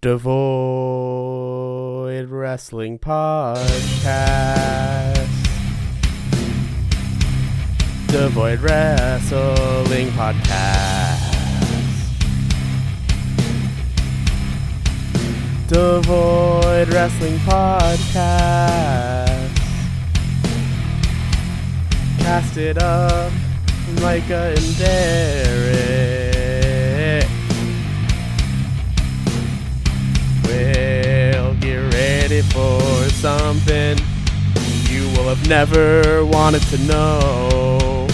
Devoid Wrestling Podcast. Devoid Wrestling Podcast. Devoid Wrestling Podcast. Cast it up, Micah and Derek. We'll get ready for something you will have never wanted to know.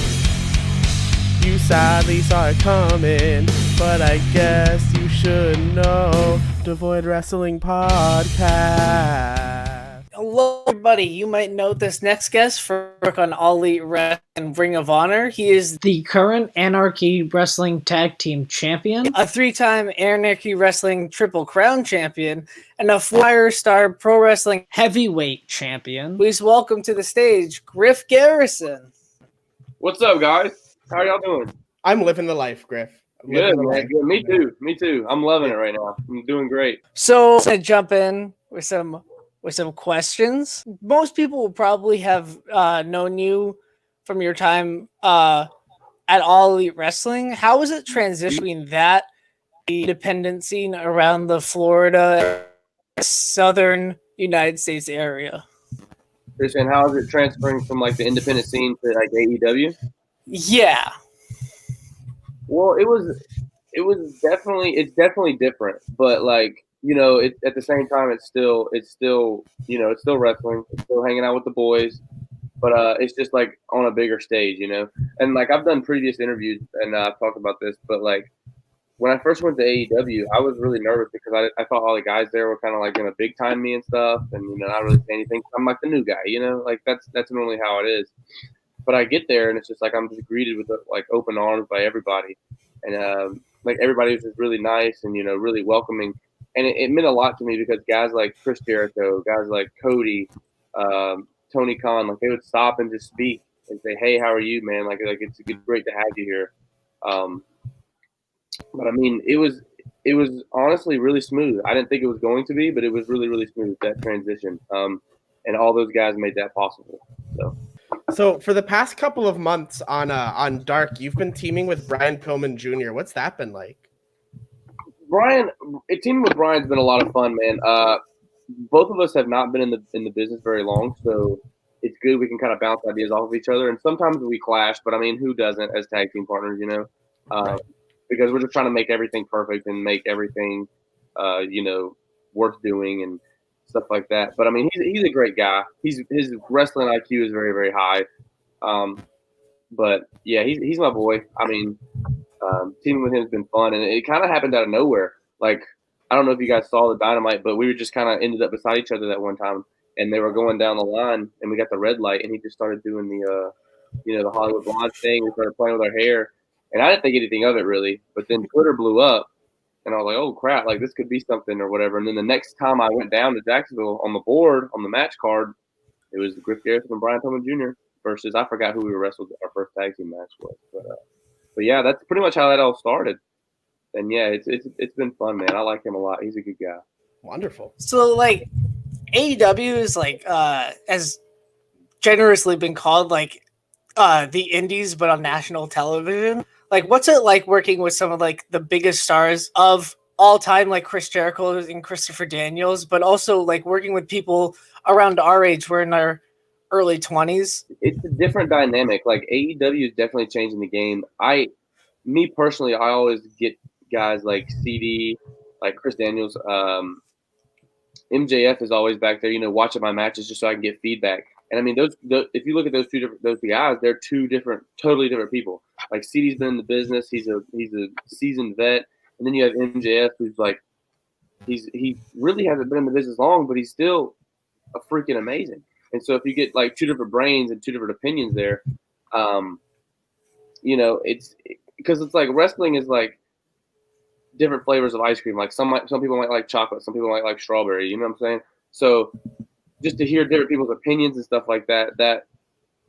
You sadly saw it coming, but I guess you should know. Devoid Wrestling Podcast. Hello, everybody. You might know this next guest for work on All Elite Wrestling and Ring of Honor. He is the current Anarchy Wrestling Tag Team Champion, a three-time Anarchy Wrestling Triple Crown Champion, and a 4-star Pro Wrestling Heavyweight Champion. Please welcome to the stage, Griff Garrison. What's up, guys? How y'all doing? I'm living the life, Griff. Good, man. Good. Me too. I'm loving it right now. I'm doing great. So, I'm going to jump in with some questions. Most people will probably have known you from your time at All Elite Wrestling. How was it transitioning that independent scene around the Florida, southern United States area? You're saying how is it transferring from like the independent scene to like AEW? Yeah. Well, it's definitely different, but like, you know, at the same time, it's still, you know, it's still wrestling. It's still hanging out with the boys, but it's just like on a bigger stage, you know. And like I've done previous interviews and I've talked about this, but like when I first went to AEW, I was really nervous because I thought all the guys there were kind of like going to big time me and stuff, and you know, not really say anything. I'm like the new guy, you know, like that's normally how it is. But I get there and it's just like I'm just greeted with like open arms by everybody, and like everybody was just really nice and you know really welcoming. And it meant a lot to me because guys like Chris Jericho, guys like Cody, Tony Khan, like they would stop and just speak and say, "Hey, how are you, man? Like it's great to have you here." But I mean, it was honestly really smooth. I didn't think it was going to be, but it was really, really smooth, that transition. And all those guys made that possible. So for the past couple of months on Dark, you've been teaming with Brian Pillman Jr. What's that been like? Teaming with Brian's been a lot of fun, man. Both of us have not been in the business very long, so it's good. We can kind of bounce ideas off of each other, and sometimes we clash. But I mean, who doesn't as tag team partners, you know? Right. Because we're just trying to make everything perfect and make everything, you know, worth doing and stuff like that. But I mean, he's a great guy. His wrestling IQ is very, very high. But yeah, he's my boy. I mean. Teaming with him has been fun, and it kind of happened out of nowhere. Like, I don't know if you guys saw the Dynamite, but we were just kind of ended up beside each other that one time, and they were going down the line, and we got the red light, and he just started doing the, you know, the Hollywood Blonde thing. We started playing with our hair, and I didn't think anything of it really, but then Twitter blew up, and I was like, oh crap, like this could be something or whatever. And then the next time I went down to Jacksonville on the board on the match card, it was Griff Garrison and Bryan Tillman Jr. versus I forgot who we wrestled our first tag team match was, but yeah, that's pretty much how that all started. And yeah, it's been fun, man. I like him a lot. He's a good guy. Wonderful. So like AEW is like has generously been called like the indies but on national television. Like what's it like working with some of like the biggest stars of all time, like Chris Jericho and Christopher Daniels, but also like working with people around our age, we're in our early 20s. It's a different dynamic. Like AEW is definitely changing the game. Me personally, I always get guys like CD, like Chris Daniels. MJF is always back there, you know, watching my matches just so I can get feedback. And I mean, those if you look at those two guys, they're two totally different people. Like CD's been in the business; he's a seasoned vet, and then you have MJF, who's like, he really hasn't been in the business long, but he's still a freaking amazing. And so if you get like two different brains and two different opinions there, you know, because it's like wrestling is like different flavors of ice cream. Like some people might like chocolate, some people might like strawberry. You know what I'm saying? So just to hear different people's opinions and stuff like that, that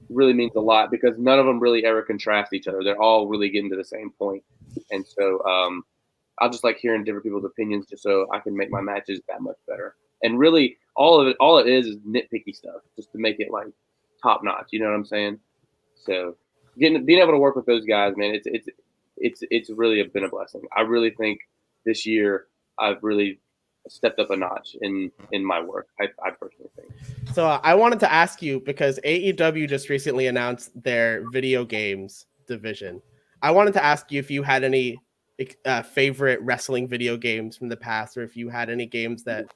really means a lot because none of them really ever contrast each other. They're all really getting to the same point. And so I just like hearing different people's opinions just so I can make my matches that much better. And really, all it is nitpicky stuff just to make it like top notch. You know what I'm saying? So being able to work with those guys, man, it's really been a blessing. I really think this year I've really stepped up a notch in my work. I personally think. So I wanted to ask you, because AEW just recently announced their video games division. I wanted to ask you if you had any favorite wrestling video games from the past, or if you had any games that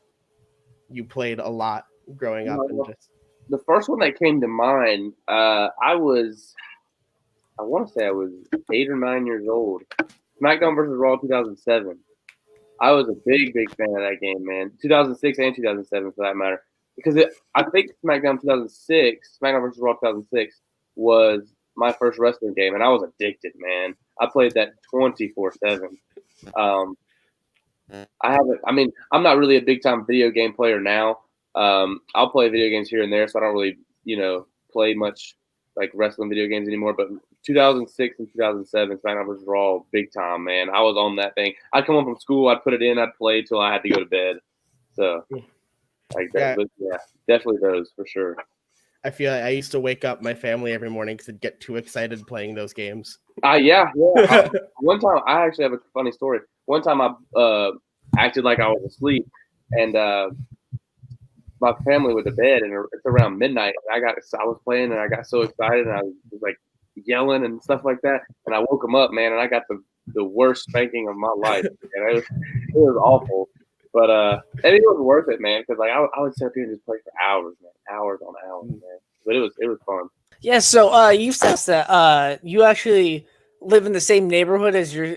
you played a lot growing up. And just the first one that came to mind, I want to say I was 8 or 9 years old. SmackDown versus Raw 2007. I was a big fan of that game, man. 2006 and 2007 for that matter. Because I think SmackDown versus Raw 2006 was my first wrestling game, and I was addicted, man. I played that 24/7. I'm not really a big time video game player now. I'll play video games here and there, so I don't really, play much like wrestling video games anymore. But 2006 and 2007, SmackDown vs. Raw, big time, man. I was on that thing. I'd come home from school, I'd put it in, I'd play till I had to go to bed. So, like that. Yeah. But yeah, definitely those for sure. I feel like I used to wake up my family every morning because I'd get too excited playing those games. Yeah. One time, I actually have a funny story. One time I acted like I was asleep, and my family went to bed, and it's around midnight. And I was playing, and I got so excited, and I was like yelling and stuff like that. And I woke them up, man, and I got the worst spanking of my life. And it was awful, but and it was worth it, man, because like I would sit up here and just play for hours, man, hours on hours, man. But it was fun. Yeah. So you said that you actually live in the same neighborhood as your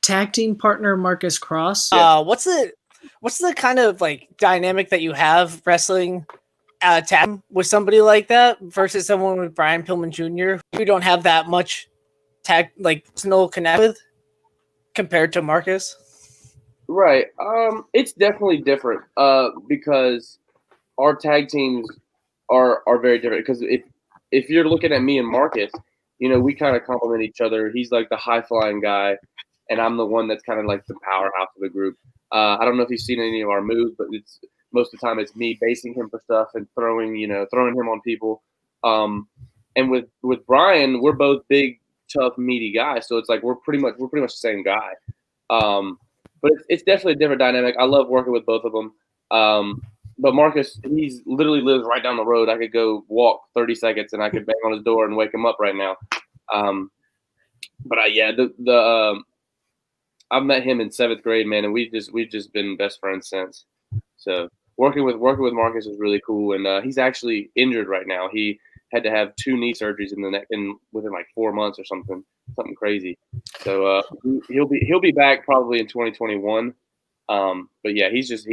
Tag team partner Marcus Cross. Yeah. What's the kind of like dynamic that you have wrestling tag with somebody like that versus someone with Brian Pillman Jr. who don't have that much tag like personal connect with compared to Marcus? Right. It's definitely different. Because our tag teams are very different. Because if you're looking at me and Marcus, we kind of complement each other. He's like the high flying guy, and I'm the one that's kind of like the powerhouse of the group. I don't know if you've seen any of our moves, but it's most of the time it's me basing him for stuff and throwing him on people. And with Brian, we're both big, tough, meaty guys, so it's like we're pretty much the same guy. But it's definitely a different dynamic. I love working with both of them. But Marcus, he's literally lives right down the road. I could go walk 30 seconds and I could bang on his door and wake him up right now. But I've met him in 7th grade, man, and we've just been best friends since. So working with Marcus is really cool, and he's actually injured right now. He had to have 2 knee surgeries within like 4 months or something crazy. So he'll be back probably in 2021. But yeah, he's just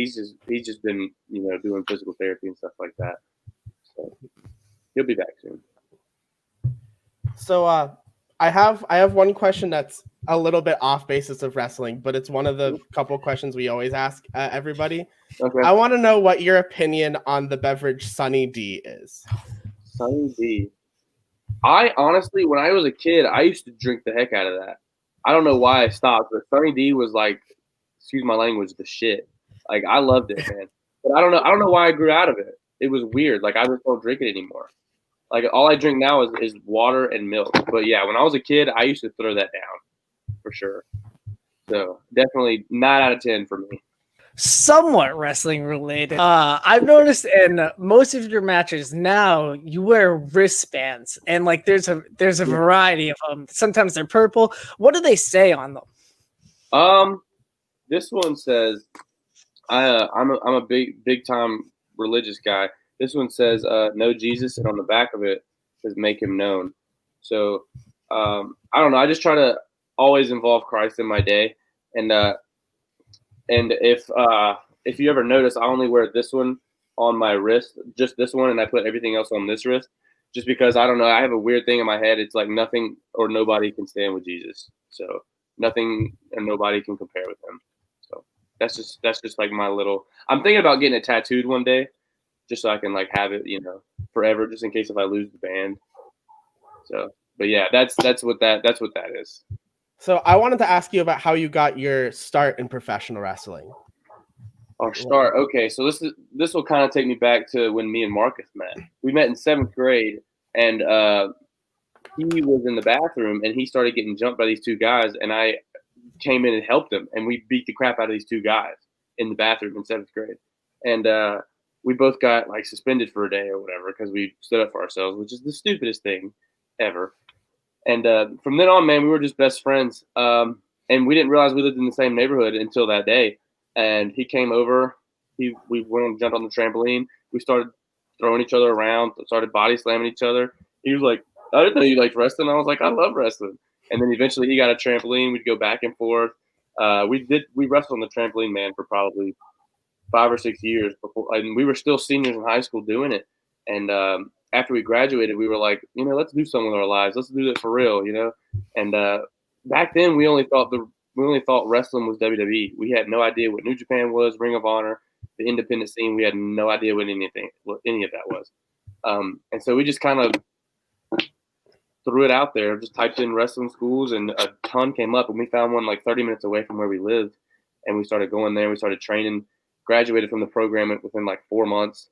been doing physical therapy and stuff like that. So he'll be back soon. So I have one question that's a little bit off basis of wrestling, but it's one of the couple questions we always ask everybody. Okay. I want to know what your opinion on the beverage Sunny D is. Sunny D. I honestly, when I was a kid, I used to drink the heck out of that. I don't know why I stopped, but Sunny D was like, excuse my language, the shit. Like I loved it, man. But I don't know why I grew out of it. It was weird. Like I just don't drink it anymore. Like all I drink now is water and milk. But yeah, when I was a kid, I used to throw that down for sure. So definitely 9 out of 10 for me. Somewhat wrestling related. I've noticed in most of your matches now you wear wristbands, and like there's a variety of them. Sometimes they're purple. What do they say on them? This one says, I'm a big time religious guy. This one says, "Know Jesus," and on the back of it says, "Make him known." So I don't know. I just try to always involve Christ in my day, and if you ever notice, I only wear this one on my wrist, just this one, and I put everything else on this wrist, just because I don't know. I have a weird thing in my head. It's like nothing or nobody can stand with Jesus. So nothing and nobody can compare with him. So that's just like my little. I'm thinking about getting it tattooed one day, just so I can like have it, forever, just in case if I lose the band. So, but yeah, that's what that is. So I wanted to ask you about how you got your start in professional wrestling. Our start. Okay, so this will kind of take me back to when me and Marcus met. We met in 7th grade, and he was in the bathroom, and he started getting jumped by these two guys, and I came in and helped him, and we beat the crap out of these two guys in the bathroom in 7th grade, and we both got like suspended for a day or whatever because we stood up for ourselves, which is the stupidest thing ever. And from then on, man, we were just best friends. And we didn't realize we lived in the same neighborhood until that day. And he came over. We went and jumped on the trampoline. We started throwing each other around, started body slamming each other. He was like, I didn't know you liked wrestling. I was like, I love wrestling. And then eventually he got a trampoline. We'd go back and forth. We wrestled on the trampoline, man, for probably 5 or 6 years before. And we were still seniors in high school doing it. And after we graduated, we were like, let's do something with our lives. Let's do it for real, And back then, we only thought wrestling was WWE. We had no idea what New Japan was, Ring of Honor, the independent scene. We had no idea what any of that was. And so we just kind of threw it out there, just typed in wrestling schools, and a ton came up. And we found one like 30 minutes away from where we lived, and we started going there. We started training. Graduated from the program within like 4 months.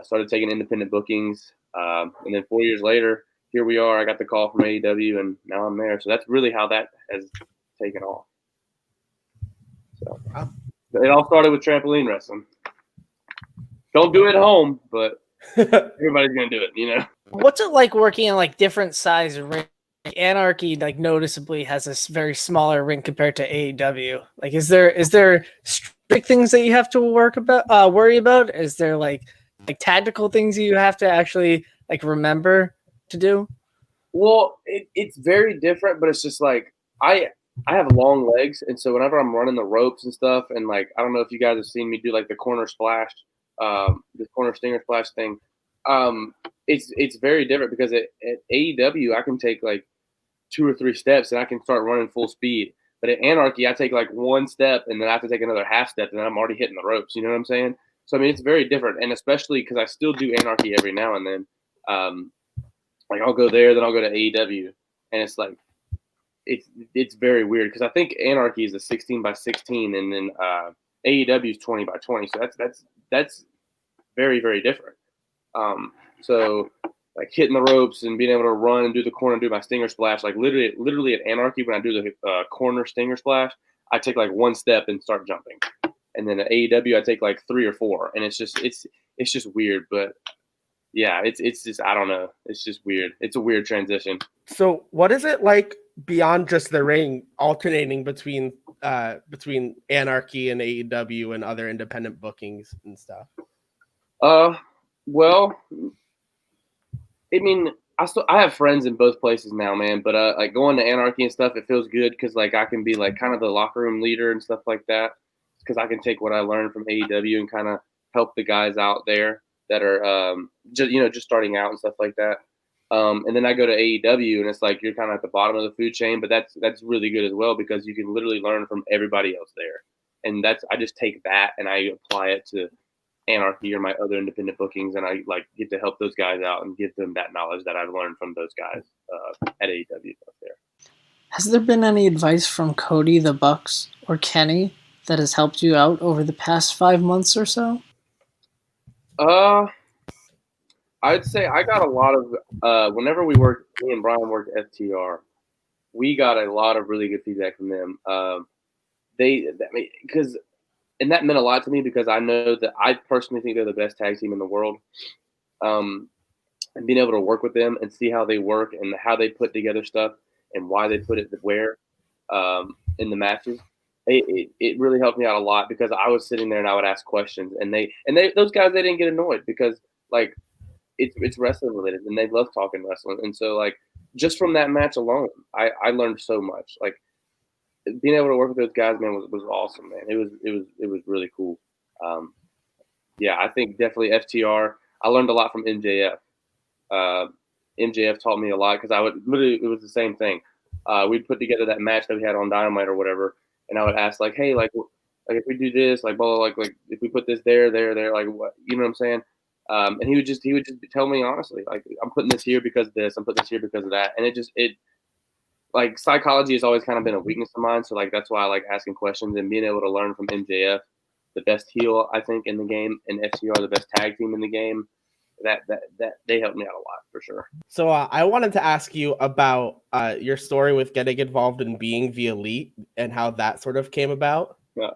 Started taking independent bookings. And then 4 years later, here we are. I got the call from AEW, and now I'm there. So that's really how that has taken off. So it all started with trampoline wrestling. Don't do it at home, but everybody's gonna do it, What's it like working in like different size ring? Anarchy like noticeably has this very smaller ring compared to AEW. Like, is there strict things that you have to worry about? Is there like tactical things you have to actually like remember to do? Well, it's very different, but it's just like I have long legs, and so whenever I'm running the ropes and stuff, and like I don't know if you guys have seen me do like the corner splash, the corner stinger splash thing. It's very different because at AEW I can take like 2 or 3 steps and I can start running full speed. But at Anarchy, I take like 1 step and then I have to take another half step and then I'm already hitting the ropes. You know what I'm saying? So I mean, it's very different, and especially because I still do Anarchy every now and then. Like I'll go there, then I'll go to AEW, and it's like it's very weird because I think Anarchy is a 16x16, and then AEW is 20x20. So that's very, very different. So like hitting the ropes and being able to run and do the corner and do my stinger splash, like literally at Anarchy when I do the corner stinger splash, I take like 1 step and start jumping, and then at AEW I take like 3 or 4, and it's just weird, but yeah, it's just I don't know, it's just weird. It's a weird transition. So what is it like beyond just the ring, alternating between Anarchy and AEW and other independent bookings and stuff? Well, I mean, I have friends in both places now, man. But like going to Anarchy and stuff, it feels good because like I can be like kind of the locker room leader and stuff like that. Because I can take what I learned from AEW and kind of help the guys out there that are just starting out and stuff like that. And then I go to AEW and it's like you're kind of at the bottom of the food chain, but that's really good as well because you can literally learn from everybody else there. And I just take that and I apply it to Anarchy or my other independent bookings, and I like get to help those guys out and give them that knowledge that I've learned from those guys at AEW up there. Has there been any advice from Cody, the Bucks, or Kenny that has helped you out over the past 5 months or so? I'd say I got a lot of whenever me and Brian worked at FTR, we got a lot of really good feedback from them. And that meant a lot to me because I know that I personally think they're the best tag team in the world. And being able to work with them and see how they work and how they put together stuff and why they put it where in the matches, it really helped me out a lot because I was sitting there and I would ask questions and those guys, they didn't get annoyed because like it's wrestling related and they love talking wrestling. And so like just from that match alone, I learned so much. Like being able to work with those guys, man, was awesome, man. It was really cool. Yeah, I think definitely FTR. I learned a lot from MJF. MJF taught me a lot because it was the same thing. We'd put together that match that we had on Dynamite or whatever, and I would ask like, hey, like if we do this, like blah, blah, like if we put this there, like what, you know what I'm saying? And he would just tell me honestly, like I'm putting this here because of this, I'm putting this here because of that, and like psychology has always kind of been a weakness of mine. So like that's why I like asking questions and being able to learn from MJF, the best heel I think in the game, and FTR, the best tag team in the game. That they helped me out a lot for sure. So I wanted to ask you about your story with getting involved in being the elite and how that sort of came about. Yeah.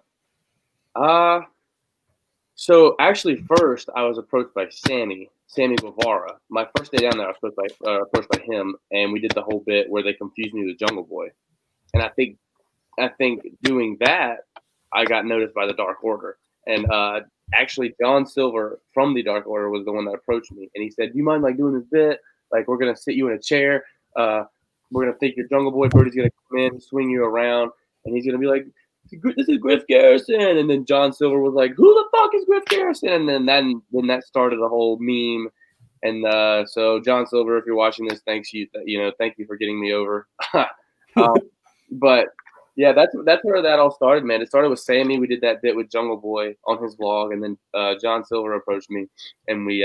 So actually, first I was approached by Sammy Guevara. My first day down there, I was approached by him, and we did the whole bit where they confused me with Jungle Boy. And I think doing that, I got noticed by the Dark Order. And actually, John Silver from the Dark Order was the one that approached me, and he said, "Do you mind like doing this bit? Like we're gonna sit you in a chair. We're gonna think you're Jungle Boy. Birdie's gonna come in, swing you around, and he's gonna be like, 'This is Griff Garrison.'" And then John Silver was like, "Who the fuck is Griff Garrison?" And then that started a whole meme. And so John Silver, if you're watching this, thank you for getting me over. But yeah, that's where that all started, man. It started with Sammy. We did that bit with Jungle Boy on his vlog, and then John Silver approached me, and we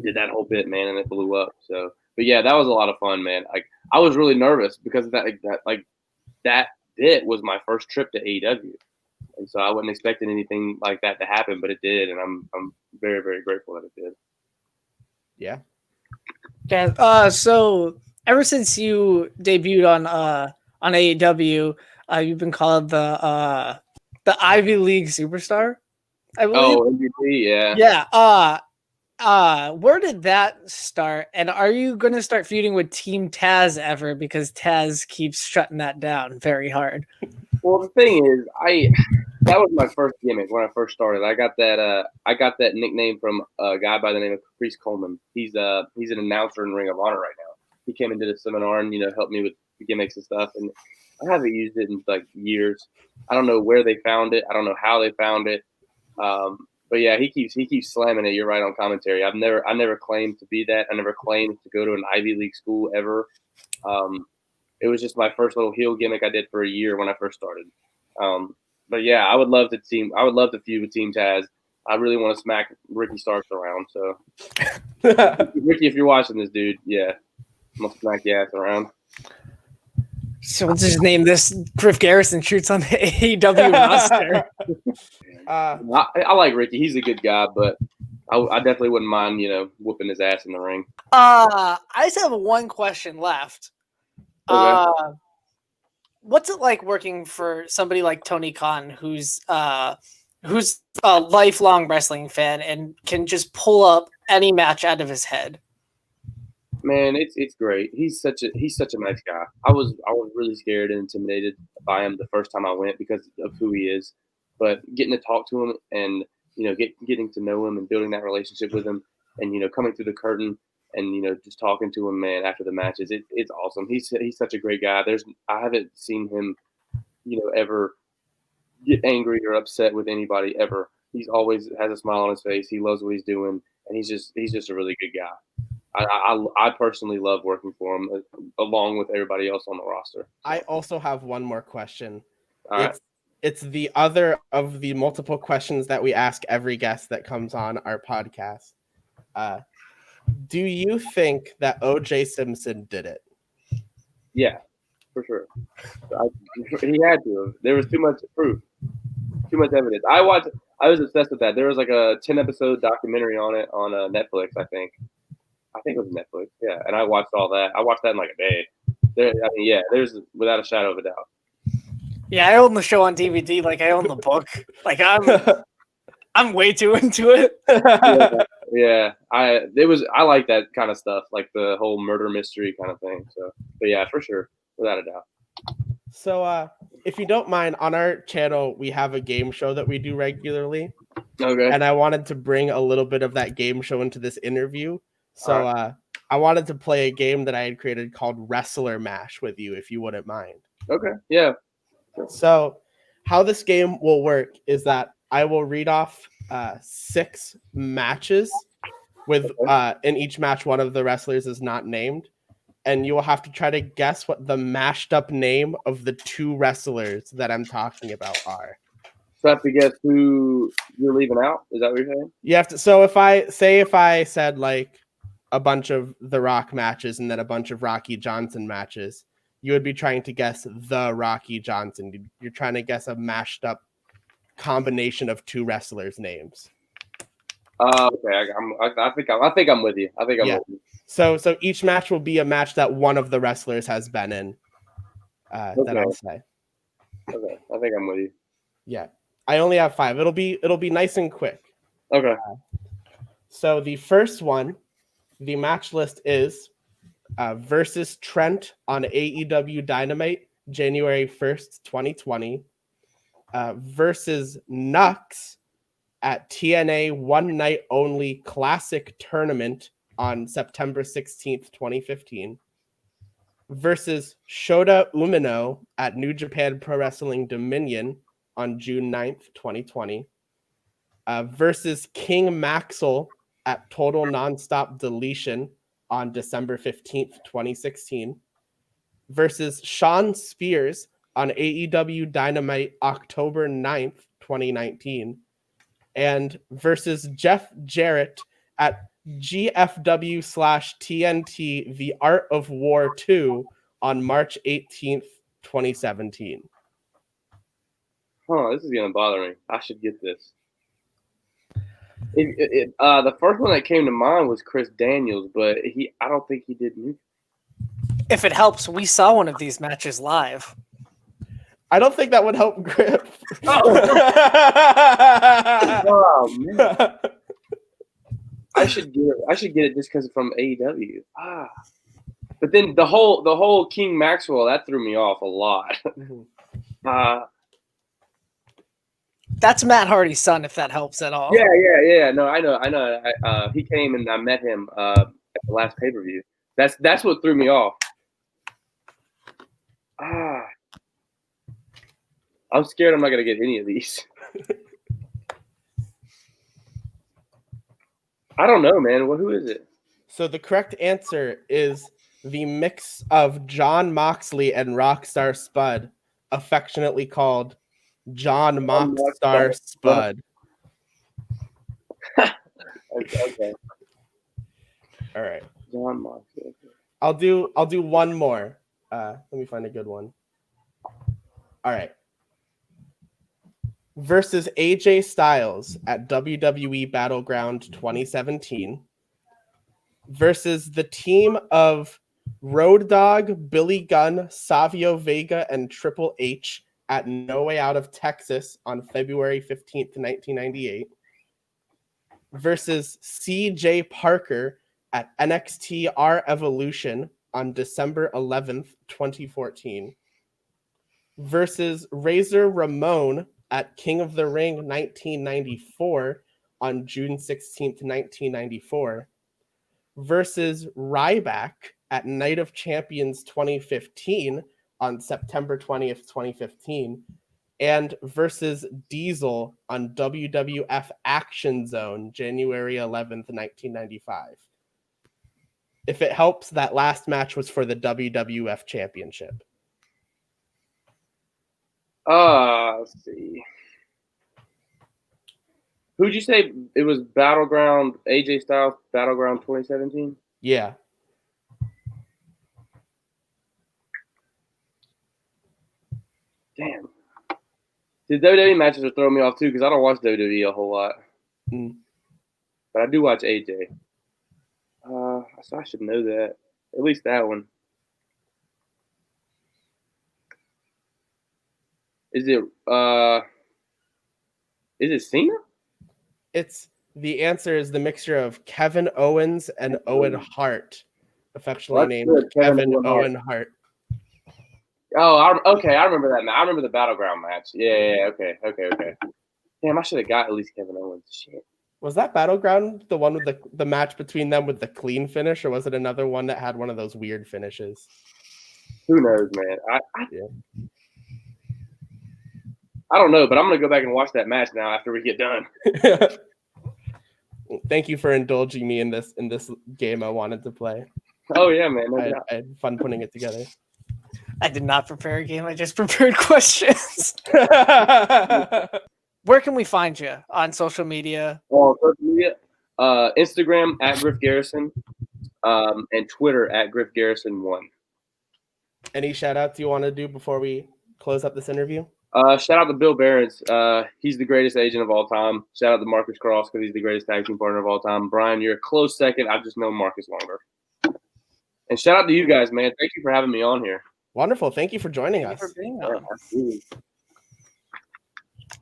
did that whole bit, man, and it blew up. So, but yeah, that was a lot of fun, man. Like I was really nervous because that bit was my first trip to AEW, and so I wasn't expecting anything like that to happen, but it did, and I'm very, very grateful that it did. Yeah. Yeah. So ever since you debuted on AEW, you've been called the Ivy League superstar, I believe. Oh, MVP, yeah. Yeah. Where did that start? And are you going to start feuding with Team Taz ever? Because Taz keeps shutting that down very hard. Well, the thing is, that was my first gimmick when I first started. I got that nickname from a guy by the name of Chris Coleman. He's an announcer in Ring of Honor right now. He came and did a seminar and helped me with the gimmicks and stuff. And I haven't used it in like years. I don't know where they found it. I don't know how they found it. But yeah, he keeps slamming it. You're right on commentary. I never claimed to be that. I never claimed to go to an Ivy League school ever. It was just my first little heel gimmick I did for a year when I first started. But yeah, I would love to feud with Team Taz. I really want to smack Ricky Starks around. So Ricky, if you're watching this, dude, yeah, I'm gonna smack your ass around. So let's just name this Griff Garrison shoots on the AEW roster. I like Ricky. He's a good guy, but I definitely wouldn't mind, whooping his ass in the ring. I just have one question left. Okay. What's it like working for somebody like Tony Khan, who's a lifelong wrestling fan and can just pull up any match out of his head? Man, it's great. He's such a nice guy. I was really scared and intimidated by him the first time I went because of who he is, but getting to talk to him and getting to know him and building that relationship with him, and coming through the curtain and just talking to him, man, after the matches, it's awesome. He's such a great guy. I haven't seen him ever get angry or upset with anybody ever. He's always has a smile on his face. He loves what he's doing, and he's just a really good guy. I personally love working for him along with everybody else on the roster. I also have one more question. All right. It's the other of the multiple questions that we ask every guest that comes on our podcast. Do you think that O.J. Simpson did it? Yeah, for sure. He had to. There was too much proof, too much evidence. I was obsessed with that. There was like a 10-episode documentary on it on Netflix, I think. I think it was Netflix, yeah. And I watched all that. I watched that in like a day. There's without a shadow of a doubt. Yeah, I own the show on DVD. Like I own the book. Like I'm way too into it. Yeah. I like that kind of stuff, like the whole murder mystery kind of thing. So, but yeah, for sure, without a doubt. So, if you don't mind, on our channel we have a game show that we do regularly. Okay. And I wanted to bring a little bit of that game show into this interview. So I wanted to play a game that I had created called Wrestler Mash with you, if you wouldn't mind. Okay. Yeah. So how this game will work is that I will read off 6 matches with in each match one of the wrestlers is not named, and you will have to try to guess what the mashed up name of the 2 wrestlers that I'm talking about are. So I have to guess who you're leaving out? Is that what you're saying? You have to. So if I said like a bunch of The Rock matches and then a bunch of Rocky Johnson matches, you would be trying to guess the Rocky Johnson. You're trying to guess a mashed up combination of two wrestlers' names. Okay, I think I'm with you. I think I'm with you. So each match will be a match that one of the wrestlers has been in. That I'll say. Okay, I think I'm with you. Yeah, I only have 5. It'll be nice and quick. Okay. So the first one, the match list is versus Trent on AEW Dynamite, January 1st, 2020, versus Nux at TNA One Night Only Classic Tournament on September 16th, 2015, versus Shota Umino at New Japan Pro Wrestling Dominion on June 9th, 2020, versus King Maxwell at Total Nonstop Deletion on December 15th, 2016, versus Sean Spears on AEW Dynamite October 9th, 2019, and versus Jeff Jarrett at GFW/TNT The Art of War 2 on March 18th, 2017. This is gonna bother me. I should get this. The first one that came to mind was Chris Daniels, but I don't think he did neither. If it helps, we saw one of these matches live. I don't think that would help Griff. Oh man. I should get it just because from AEW. But then the whole King Maxwell, that threw me off a lot. That's Matt Hardy's son, if that helps at all. Yeah. No, I know. He came and I met him at the last pay-per-view. That's what threw me off. I'm scared I'm not gonna get any of these. I don't know, man. Who is it? So the correct answer is the mix of John Moxley and Rockstar Spud, affectionately called John Mockstar Spud. Okay. All right. John Moxley. I'll do one more. Let me find a good one. All right. Versus AJ Styles at WWE Battleground 2017 versus the team of Road Dogg, Billy Gunn, Savio Vega, and Triple H at No Way Out of Texas on February 15th, 1998 versus CJ Parker at NXT R Evolution on December 11th, 2014 versus Razor Ramon at King of the Ring 1994 on June 16th, 1994 versus Ryback at Night of Champions 2015 on September 20th, 2015 and versus Diesel on WWF Action Zone January 11th, 1995. If it helps, that last match was for the WWF Championship. Let's see. Who'd you say it was? Battleground, AJ Styles, Battleground 2017? Yeah. Damn. The WWE matches are throwing me off too because I don't watch WWE a whole lot. But I do watch AJ. So I should know that. At least that one. Is it Cena? The answer is the mixture of Kevin Owens and Owen Hart, affectionately named Kevin Owen Hart. Oh, okay. I remember that match. I remember the Battleground match. Yeah. Okay. Damn, I should have got at least Kevin Owens. Shit. Was that Battleground the one with the match between them with the clean finish, or was it another one that had one of those weird finishes? Who knows, man? I don't know, but I'm gonna go back and watch that match now after we get done. Thank you for indulging me in this game I wanted to play. Oh yeah, man. I had fun putting it together. I did not prepare a game. I just prepared questions. Where can we find you on social media? On social media, Instagram at Griff Garrison, and Twitter at Griff Garrison 1. Any shout outs you want to do before we close up this interview? Shout out to Bill Behrens. He's the greatest agent of all time. Shout out to Marcus Cross because he's the greatest tag team partner of all time. Brian, you're a close second. I just know Marcus longer. And shout out to you guys, man. Thank you for having me on here. Wonderful. Thank you for joining us. For being on. Absolutely.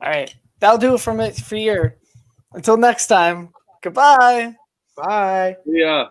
All right. That'll do it for you. Until next time. Goodbye. Bye. Yeah.